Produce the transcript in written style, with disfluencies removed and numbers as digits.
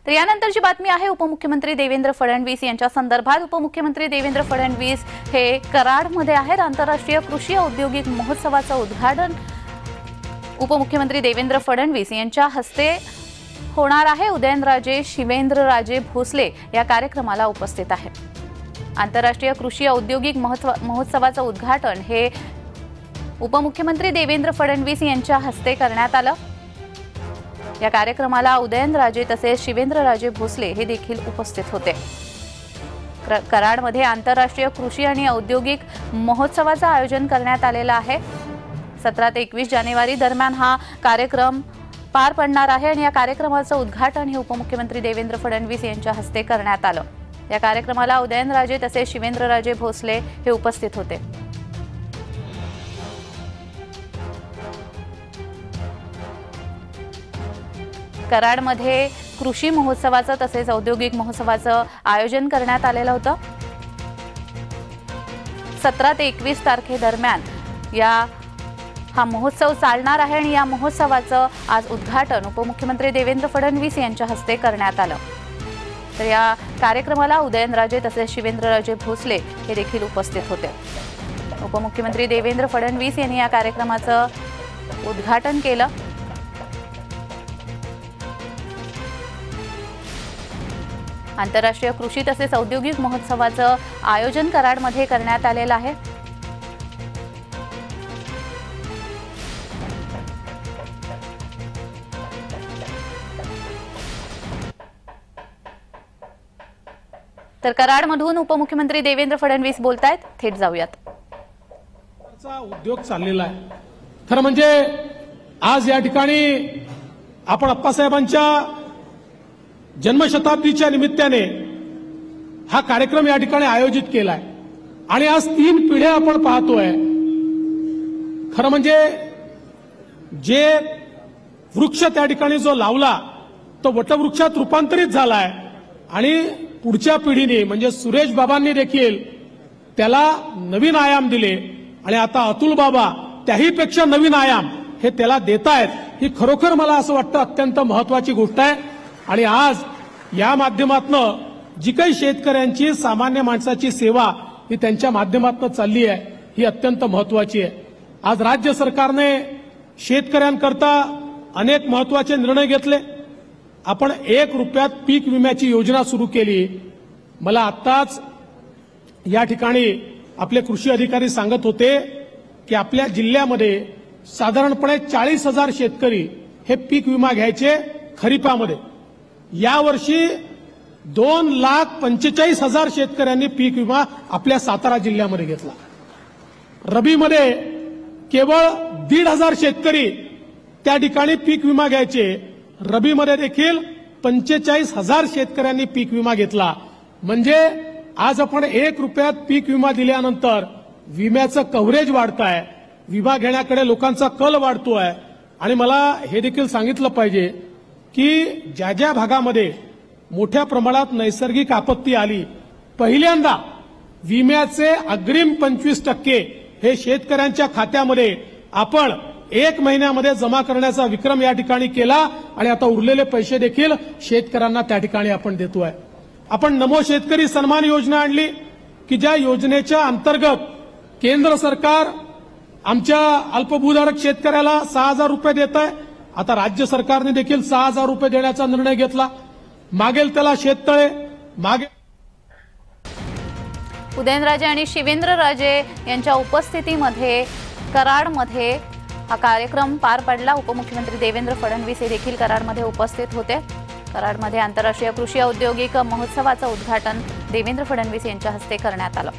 तर यानंतरची बातमी आहे उपमुख्यमंत्री देवेंद्र फडणवीस यांच्या संदर्भात। उपमुख्यमंत्री देवेंद्र फडणवीस हे कराडमध्ये आहेत। आंतरराष्ट्रीय कृषी औद्योगिक महोत्सवाचं उद्घाटन उपमुख्यमंत्री देवेंद्र फडणवीस यांच्या हस्ते होणार आहे। उदयनराजे शिवेंद्रराजे भोसले या कार्यक्रमाला उपस्थित आहेत। आंतरराष्ट्रीय कृषी औद्योगिक महोत्सवाचं उद्घाटन हे उपमुख्यमंत्री देवेंद्र फडणवीस यांच्या हस्ते करण्यात आलं। या कार्यक्रमाला उदयनराजे तसेच शिवेंद्रराजे भोसले हे देखील उपस्थित होते। कराडमध्ये आंतरराष्ट्रीय कृषी आणि औद्योगिक महोत्सवाचं आयोजन करण्यात आलेलं आहे। 17 ते 21 जानेवारी दरम्यान हा कार्यक्रम पार पडणार आहे आणि या कार्यक्रमाचं उद्घाटन हे उपमुख्यमंत्री देवेंद्र फडणवीस यांच्या हस्ते करण्यात आलं। या कार्यक्रमाला उदयनराजे तसेच शिवेंद्रराजे भोसले हे उपस्थित होते। कराडमध्ये कृषी महोत्सवाचं तसेच औद्योगिक महोत्सवाचं आयोजन करण्यात आलेलं होतं। 17 ते 21 तारखेदरम्यान हा महोत्सव चालणार आहे आणि या महोत्सवाचं आज उद्घाटन उपमुख्यमंत्री देवेंद्र फडणवीस यांच्या हस्ते करण्यात आलं। तर या कार्यक्रमाला उदयनराजे तसेच शिवेंद्रराजे भोसले हे देखील उपस्थित होते। उपमुख्यमंत्री देवेंद्र फडणवीस यांनी या कार्यक्रमाचं उद्घाटन केलं। आंतरराष्ट्रीय कृषी तसेच औद्योगिक महोत्सवाचं आयोजन कराडमध्ये करण्यात आलेलं आहे। तर कराडमधून उपमुख्यमंत्री देवेंद्र फडणवीस बोलतायत, थेट जाऊयात। उद्योग चाललेला आहे। खरं म्हणजे आज या ठिकाणी आपण अप्पासाहेबांच्या जन्मशताब्दीच्या निमित्ताने हा कार्यक्रम या ठिकाणी आयोजित केलाय आणि आज 3 पिढ्या आपण पाहतोय। खरं म्हणजे जे वृक्ष त्या ठिकाणी जो लावला तो वटवृक्षात रूपांतरित झालाय आणि पुढच्या पिढीने म्हणजे सुरेश बाबांनी देखील त्याला नवीन आयाम दिले आणि आता अतुल बाबा त्याही पेक्षा नवीन आयाम हे त्याला देतायत। ही खरोखर मला असं वाटतं अत्यंत महत्वाची गोष्ट आहे आणि आज या माध्यमातून जी काही शेतकऱ्यांची सामान्य माणसाची सेवा ही त्यांच्या माध्यमातून चालली आहे ही अत्यंत महत्वाची आहे। आज राज्य सरकारने शेतकऱ्यांकरता अनेक महत्वाचे निर्णय घेतले। आपण 1 रुपयात पीक विम्याची योजना सुरू केली। मला आत्ताच या ठिकाणी आपले कृषी अधिकारी सांगत होते की आपल्या जिल्ह्यामध्ये साधारणपणे 40,000 शेतकरी हे पीक विमा घ्यायचे खरीपामध्ये। यावर्षी 2,45,000 शेतकऱ्यांनी पीक विमा आपल्या सातारा जिल्ह्यामध्ये घेतला। रबीमध्ये केवळ 1,500 शेतकरी त्या ठिकाणी पीक विमा घ्यायचे। रबीमध्ये देखील 45,000 शेतकऱ्यांनी पीक विमा घेतला। म्हणजे आज आपण 1 रुपयात पीक विमा दिल्यानंतर विम्याचं कव्हरेज वाढतंय, विमा घेण्याकडे लोकांचा कल वाढतोय आणि मला हे देखील सांगितलं पाहिजे की ज्या ज्या भागामध्ये मोठ्या प्रमाणात नैसर्गिक आपत्ती आली पहिल्यांदा विम्याचे अग्रिम 25% हे शेतकऱ्यांच्या खात्यामध्ये आपण 1 महिन्यामध्ये जमा करण्याचा विक्रम या ठिकाणी केला आणि आता उरलेले पैसे देखील शेतकऱ्यांना त्या ठिकाणी आपण देतोय। आपण नमो शेतकरी सन्मान योजना आणली की ज्या योजनेच्या अंतर्गत केंद्र सरकार आमच्या अल्पभूधारक शेतकऱ्याला 6,000 रुपये देत आहे। आता राज्य सरकारने देखील 6,000 रुपये देण्याचा निर्णय घेतला। मागेल त्याला शेततळे उदयनराजे आणि शिवेंद्रराजे यांच्या उपस्थितीमध्ये कराडमध्ये हा कार्यक्रम पार पडला। उपमुख्यमंत्री देवेंद्र फडणवीस हे देखील कराडमध्ये उपस्थित होते। कराडमध्ये आंतरराष्ट्रीय कृषी औद्योगिक महोत्सवाचं उद्घाटन देवेंद्र फडणवीस यांच्या हस्ते करण्यात आलं।